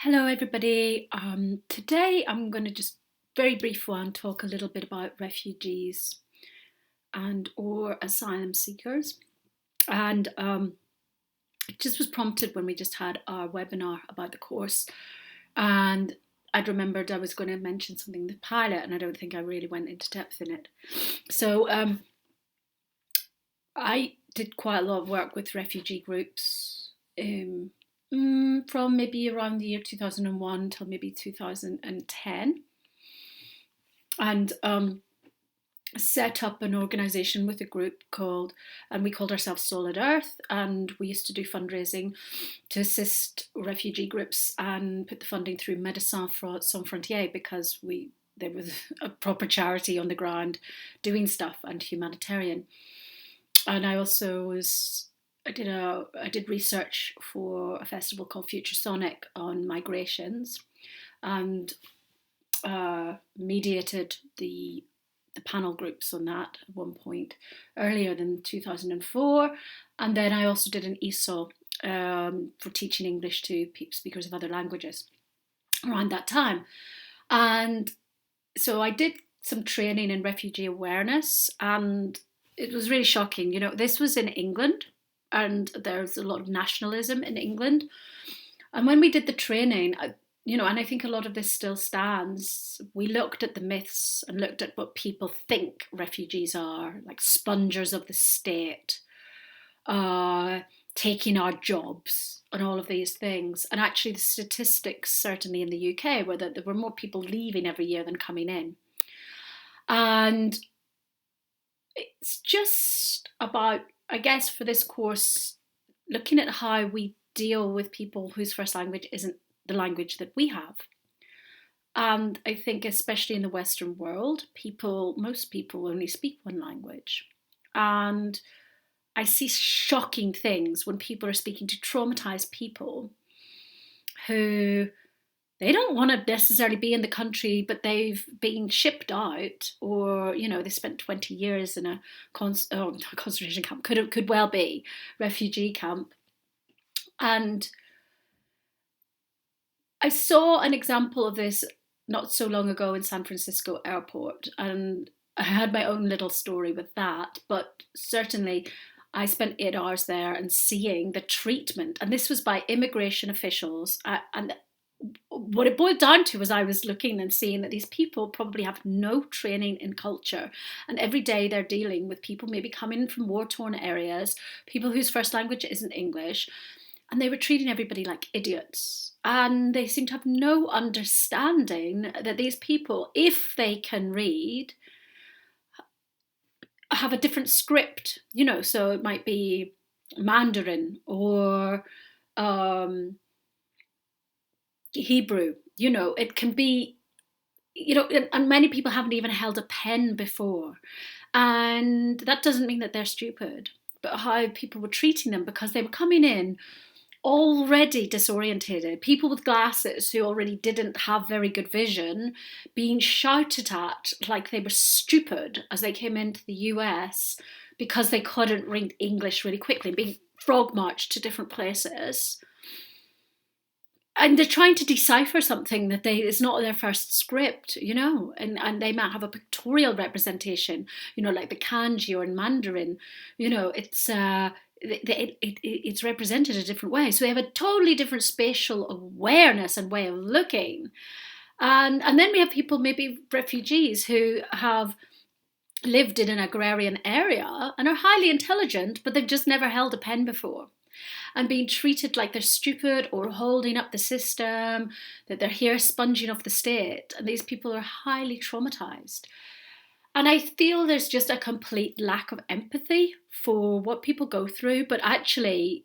Hello, everybody. Today I'm going to just very brief one talk a little bit about refugees and or asylum seekers. And it just was prompted when we just had our webinar about the course, and I'd remembered I was going to mention something in the pilot, and I don't think I really went into depth in it. So I did quite a lot of work with refugee groups. From maybe around the year 2001 till maybe 2010, and set up an organisation with a group and we called ourselves Solid Earth, and we used to do fundraising to assist refugee groups and put the funding through Médecins Sans Frontières, because there was a proper charity on the ground doing stuff and humanitarian. And I did research for a festival called Future Sonic on migrations, and mediated the panel groups on that at one point earlier than 2004. And then I also did an ESOL for teaching English to speakers of other languages around that time. And so I did some training in refugee awareness, and it was really shocking. This was in England, and there's a lot of nationalism in England. And when we did the training, and I think a lot of this still stands, we looked at the myths and looked at what people think refugees are, like spongers of the state, taking our jobs, and all of these things. And actually the statistics, certainly in the UK, were that there were more people leaving every year than coming in. And it's just about, I guess, for this course, looking at how we deal with people whose first language isn't the language that we have. And I think especially in the Western world, most people only speak one language. And I see shocking things when people are speaking to traumatized people who they don't want to necessarily be in the country, but they've been shipped out, or they spent 20 years in a concentration camp, could well be refugee camp. And I saw an example of this not so long ago in San Francisco airport, and I had my own little story with that, but certainly I spent 8 hours there and seeing the treatment, and this was by immigration officials, and what it boiled down to was I was looking and seeing that these people probably have no training in culture, and every day they're dealing with people maybe coming from war-torn areas, people whose first language isn't English, and they were treating everybody like idiots. And they seem to have no understanding that these people, if they can read, have a different script, so it might be Mandarin or Hebrew, it can be, and many people haven't even held a pen before. And that doesn't mean that they're stupid, but how people were treating them, because they were coming in already disorientated, people with glasses who already didn't have very good vision, being shouted at like they were stupid as they came into the US because they couldn't read English really quickly, being frog marched to different places. And they're trying to decipher something that is not their first script, and they might have a pictorial representation, like the kanji or in Mandarin, it's represented a different way. So they have a totally different spatial awareness and way of looking. And then we have people, maybe refugees, who have lived in an agrarian area and are highly intelligent, but they've just never held a pen before, and being treated like they're stupid or holding up the system, that they're here sponging off the state. And these people are highly traumatized. And I feel there's just a complete lack of empathy for what people go through, but actually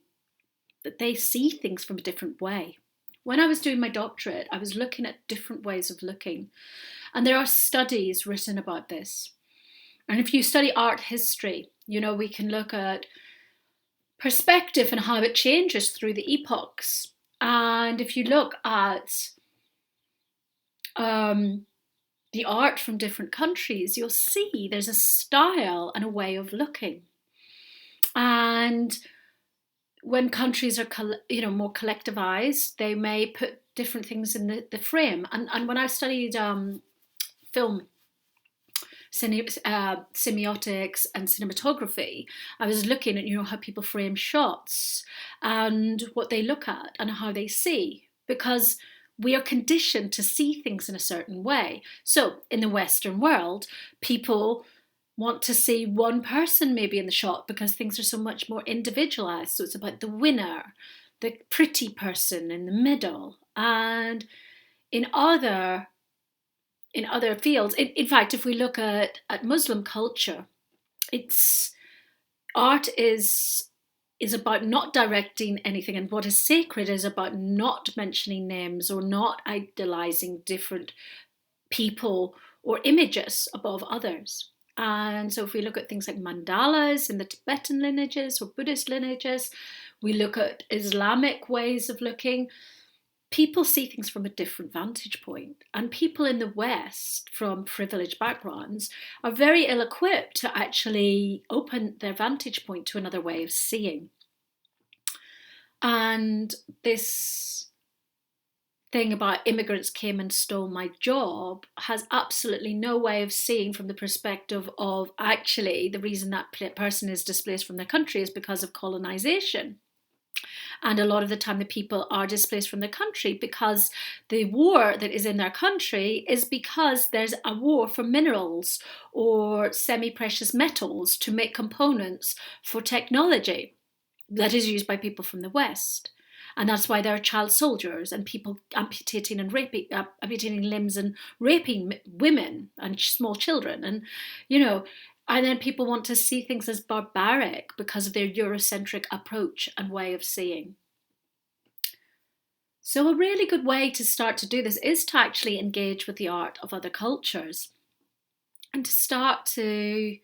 that they see things from a different way. When I was doing my doctorate, I was looking at different ways of looking. And there are studies written about this. And if you study art history, we can look at perspective and how it changes through the epochs. And if you look at the art from different countries, you'll see there's a style and a way of looking. And when countries are more collectivized, they may put different things in the frame. And when I studied film semiotics and cinematography, I was looking at, how people frame shots and what they look at and how they see, because we are conditioned to see things in a certain way. So in the Western world, people want to see one person maybe in the shot because things are so much more individualized. So it's about the winner, the pretty person in the middle. And in other fields, in fact, if we look at Muslim culture, it's art is about not directing anything, and what is sacred is about not mentioning names or not idealizing different people or images above others. And so if we look at things like mandalas in the Tibetan lineages or Buddhist lineages, we look at Islamic ways of looking, people see things from a different vantage point. And people in the West from privileged backgrounds are very ill-equipped to actually open their vantage point to another way of seeing. And this thing about immigrants came and stole my job has absolutely no way of seeing from the perspective of actually the reason that person is displaced from their country is because of colonization. And a lot of the time the people are displaced from their country because the war that is in their country is because there's a war for minerals or semi-precious metals to make components for technology that is used by people from the West. And that's why there are child soldiers and people amputating limbs and raping women and small children. And, and then people want to see things as barbaric because of their Eurocentric approach and way of seeing. So a really good way to start to do this is to actually engage with the art of other cultures and to start to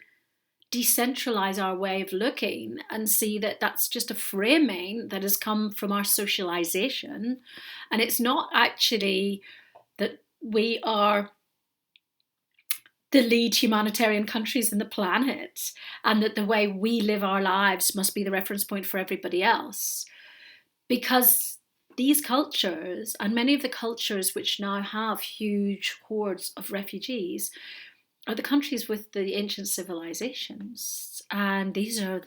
decentralize our way of looking and see that that's just a framing that has come from our socialization, and it's not actually that we are the lead humanitarian countries in the planet and that the way we live our lives must be the reference point for everybody else. Because these cultures, and many of the cultures which now have huge hordes of refugees, are the countries with the ancient civilizations. And these are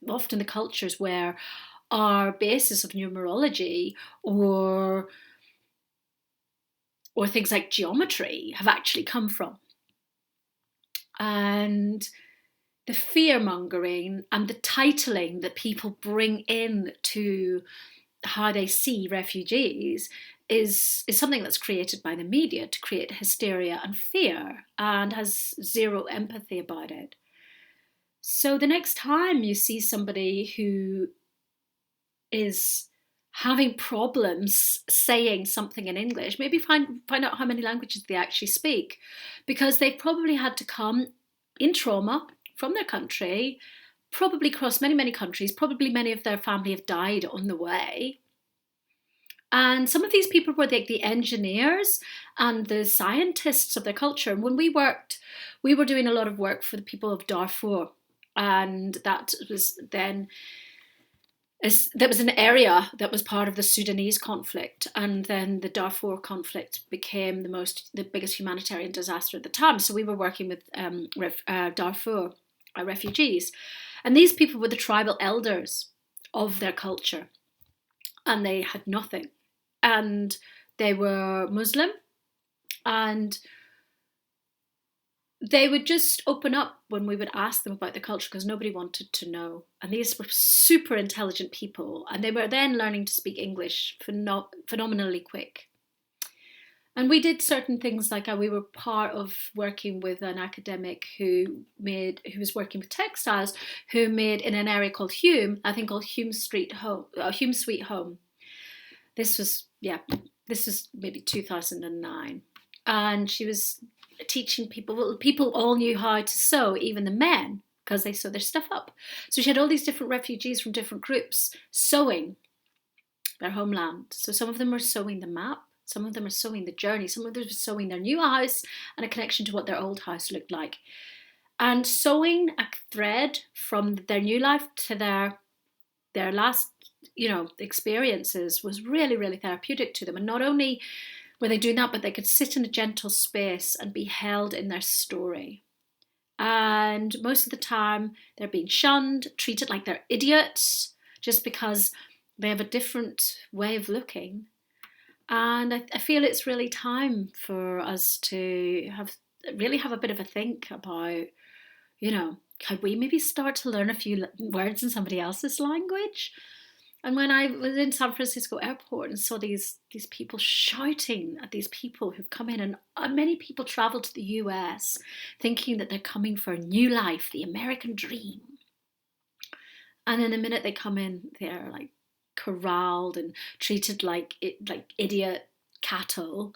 often the cultures where our basis of numerology or things like geometry have actually come from. And the fear-mongering and the titling that people bring in to how they see refugees is something that's created by the media to create hysteria and fear and has zero empathy about it. So the next time you see somebody who is having problems saying something in English, maybe find out how many languages they actually speak, because they've probably had to come in trauma from their country, probably cross many, many countries, probably many of their family have died on the way. And some of these people were like the engineers and the scientists of their culture. And when we were doing a lot of work for the people of Darfur. And that was an area that was part of the Sudanese conflict. And then the Darfur conflict became the biggest humanitarian disaster at the time. So we were working with Darfur refugees. And these people were the tribal elders of their culture. And they had nothing. And they were Muslim, and they would just open up when we would ask them about the culture because nobody wanted to know. And these were super intelligent people, and they were then learning to speak English phenomenally quick. And we did certain things like we were part of working with an academic who was working with textiles, who made in an area called Hume, I think called Hume Sweet Home. This was maybe 2009. And she was teaching people, people all knew how to sew, even the men, because they sew their stuff up. So she had all these different refugees from different groups sewing their homeland. So some of them were sewing the map, some of them are sewing the journey, some of them were sewing their new house and a connection to what their old house looked like. And sewing a thread from their new life to their last experiences was really, really therapeutic to them. And not only were they doing that, but they could sit in a gentle space and be held in their story. And most of the time, they're being shunned, treated like they're idiots, just because they have a different way of looking. And I feel it's really time for us to really have a bit of a think about, can we maybe start to learn a few words in somebody else's language? And when I was in San Francisco airport and saw these people shouting at these people who've come in, and many people travel to the US thinking that they're coming for a new life, the American dream. And then the minute they come in, they're like corralled and treated like idiot cattle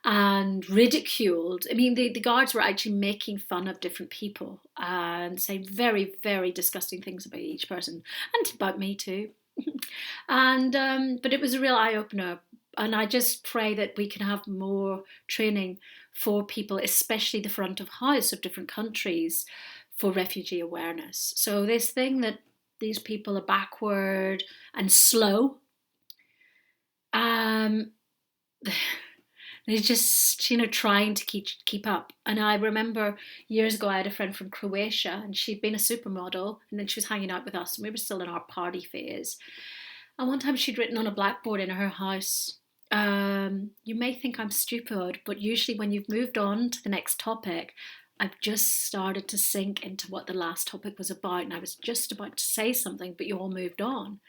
and ridiculed. I mean, the guards were actually making fun of different people and saying very, very disgusting things about each person, and about me too. And but it was a real eye-opener, and I just pray that we can have more training for people, especially the front of house of different countries, for refugee awareness. So this thing that these people are backward and slow, they're just trying to keep up. And I remember years ago I had a friend from Croatia, and she'd been a supermodel, and then she was hanging out with us, and we were still in our party phase. And one time she'd written on a blackboard in her house, you may think I'm stupid, but usually when you've moved on to the next topic, I've just started to sink into what the last topic was about, and I was just about to say something, but you all moved on.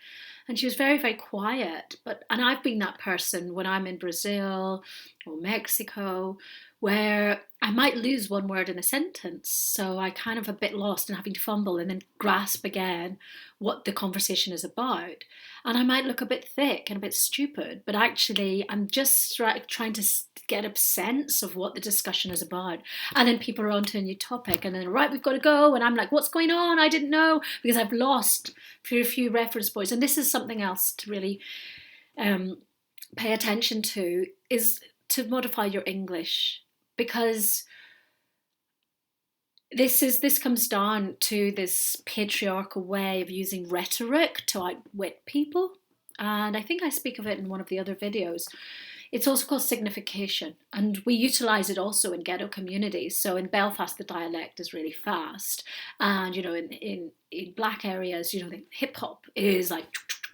And she was very, very quiet. And I've been that person when I'm in Brazil or Mexico, where I might lose one word in a sentence. So I kind of a bit lost and having to fumble and then grasp again what the conversation is about. And I might look a bit thick and a bit stupid, but actually I'm just trying to get a sense of what the discussion is about. And then people are on to a new topic, and then, right, we've got to go. And I'm like, what's going on? I didn't know, because I've lost a few reference points. And this is something else to really pay attention to, is to modify your English, because this comes down to this patriarchal way of using rhetoric to outwit people. And I think I speak of it in one of the other videos. It's also called signification, and we utilise it also in ghetto communities. So in Belfast, the dialect is really fast, and in black areas, the hip hop is like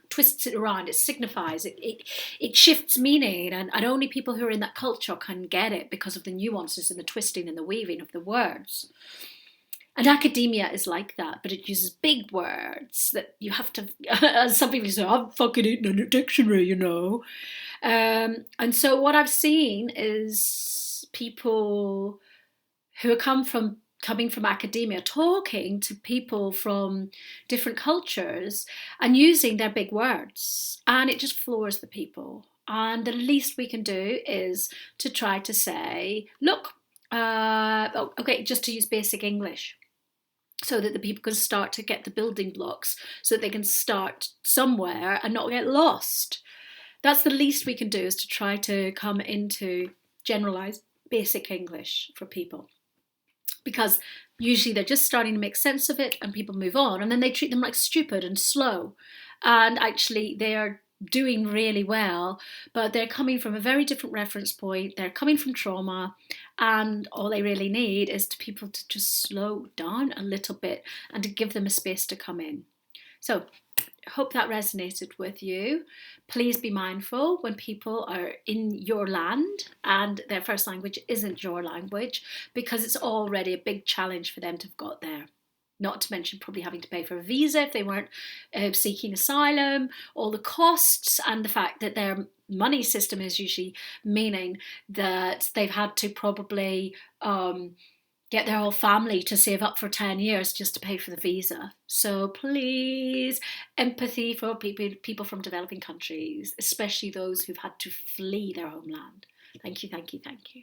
twists it around. It signifies it shifts meaning, and only people who are in that culture can get it because of the nuances and the twisting and the weaving of the words. And academia is like that, but it uses big words that you have to, as some people say, I'm fucking eating a dictionary, And so what I've seen is people who coming from academia talking to people from different cultures and using their big words, and it just floors the people. And the least we can do is to try to say, look, okay, just to use basic English, so that the people can start to get the building blocks, so that they can start somewhere and not get lost. That's the least we can do, is to try to come into generalised basic English for people. Because usually they're just starting to make sense of it and people move on, and then they treat them like stupid and slow. And actually they are doing really well, but they're coming from a very different reference point. They're coming from trauma, and all they really need is people to just slow down a little bit and to give them a space to come in. So I hope that resonated with you. Please be mindful when people are in your land and their first language isn't your language, because it's already a big challenge for them to have got there. Not to mention probably having to pay for a visa if they weren't seeking asylum, all the costs, and the fact that their money system is usually meaning that they've had to probably get their whole family to save up for 10 years just to pay for the visa. So please, empathy for people from developing countries, especially those who've had to flee their homeland. Thank you, thank you, thank you.